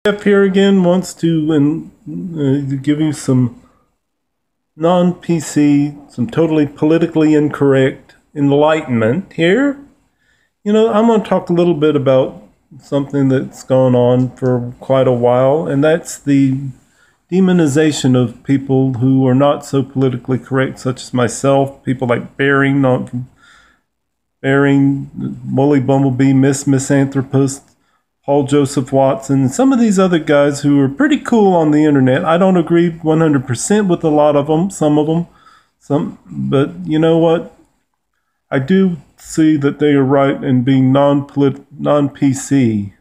Jeff here again wants to give you some non-PC, some totally politically incorrect enlightenment here. I'm going to talk a little bit about something that's gone on for quite a while, and that's the demonization of people who are not so politically correct, such as myself, people like Bearing, Wooly Bumblebee, Misanthropist, Paul Joseph Watson, and some of these other guys who are pretty cool on the internet. I don't agree 100% with a lot of them, some of them, but you know what? I do see that they are right in being non-PC.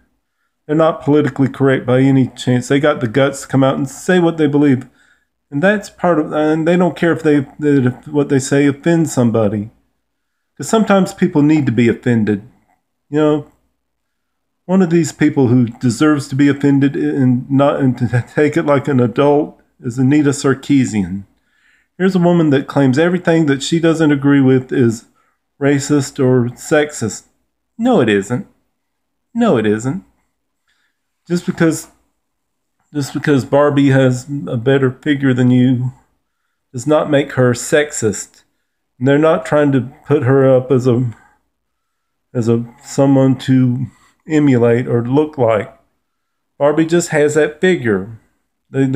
They're not politically correct by any chance. They got the guts to come out and say what they believe, and that's part of. And they don't care if what they say offends somebody, because sometimes people need to be offended. One of these people who deserves to be offended and to take it like an adult is Anita Sarkeesian. Here's a woman that claims everything that she doesn't agree with is racist or sexist. No, it isn't. No, it isn't. Just because Barbie has a better figure than you does not make her sexist. And they're not trying to put her up as someone to emulate or look like. Barbie just has that figure. It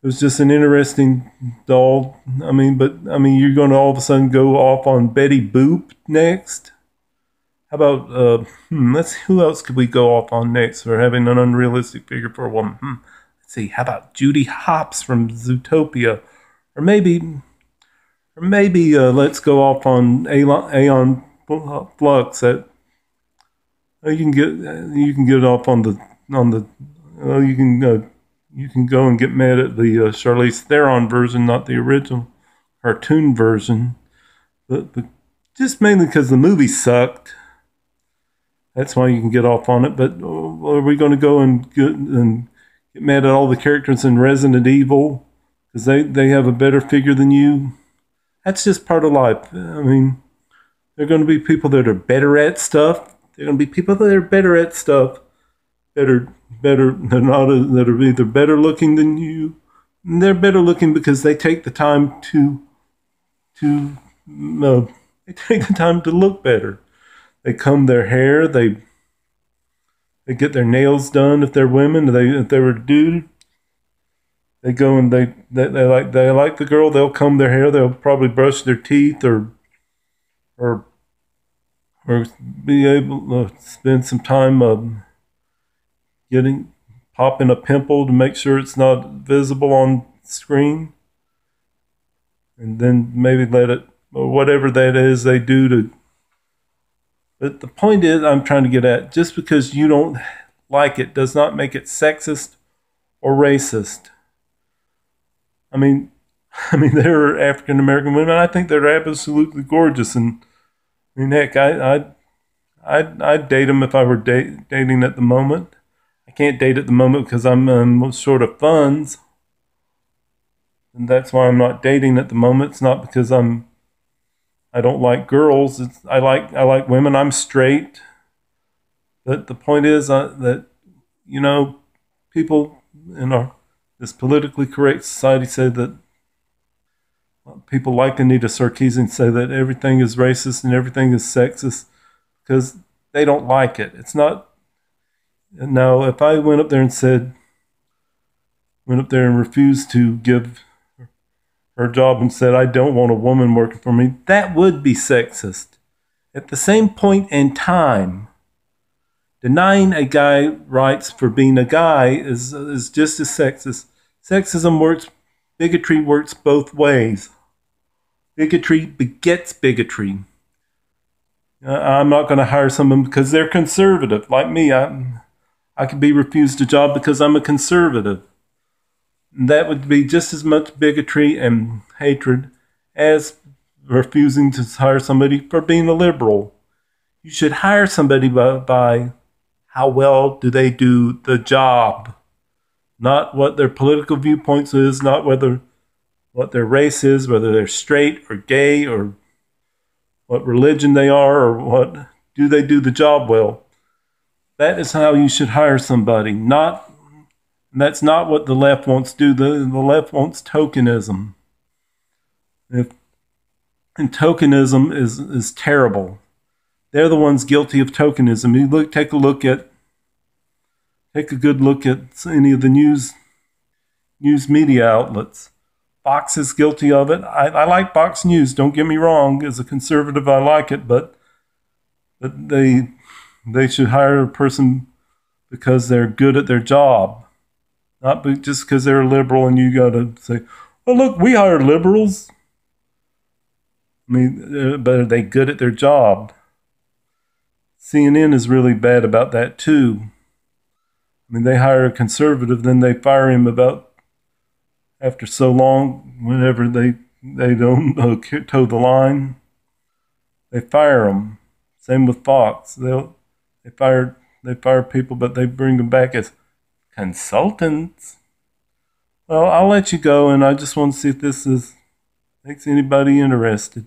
was just an interesting doll. You're going to all of a sudden go off on Betty Boop next. How about who else could we go off on next for having an unrealistic figure for a woman? Let's see. How about Judy Hopps from Zootopia, or maybe let's go off on Aeon Flux. That you can get off on the you can go and get mad at the Charlize Theron version, not the original cartoon version, but just mainly because the movie sucked. That's why you can get off on it. But are we going to go and get mad at all the characters in Resident Evil because they have a better figure than you? That's just part of life. There are going to be people that are better at stuff. There are going to be people that are better at stuff, that are either better looking than you. And they're better looking because they take the time to look better. They comb their hair. They get their nails done if they're women. If they were a dude, they go and they like the girl. They'll comb their hair. They'll probably brush their teeth or be able to spend some time popping a pimple to make sure it's not visible on screen, and then maybe let it, or whatever that is they do to. But the point is, I'm trying to get at, just because you don't like it does not make it sexist or racist. There are African American women. I think they're absolutely gorgeous, and heck, I'd date them if I were dating at the moment. I can't date at the moment because I'm short of funds, and that's why I'm not dating at the moment. It's not because I don't like girls. I like women. I'm straight. But the point is that people in this politically correct society say that people like Anita Sarkeesian say that everything is racist and everything is sexist because they don't like it. It's not. Now, if I went up there and refused to give her job and said, I don't want a woman working for me, that would be sexist. At the same point in time, denying a guy rights for being a guy is just as sexist. Bigotry works both ways. Bigotry begets bigotry. I'm not going to hire someone because they're conservative. Like me, I could be refused a job because I'm a conservative. That would be just as much bigotry and hatred as refusing to hire somebody for being a liberal. You should hire somebody by how well do they do the job, not what their political viewpoints is, not what their race is, whether they're straight or gay or what religion they are or what do they do the job well. That is how you should hire somebody. Not That's not what the left wants to do. The left wants tokenism. If, and tokenism is terrible. They're the ones guilty of tokenism. You take a good look at any of the news media outlets. Fox is guilty of it. I like Fox News. Don't get me wrong. As a conservative, I like it, but they should hire a person because they're good at their job, not just because they're a liberal. And you got to say, "Well, look, we hire liberals." I mean, but are they good at their job? CNN is really bad about that too. I mean, they hire a conservative, then they fire him about after so long. Whenever they don't toe the line, they fire them. Same with Fox. They fire people, but they bring them back as consultants. Well, I'll let you go, and I just want to see if this makes anybody interested.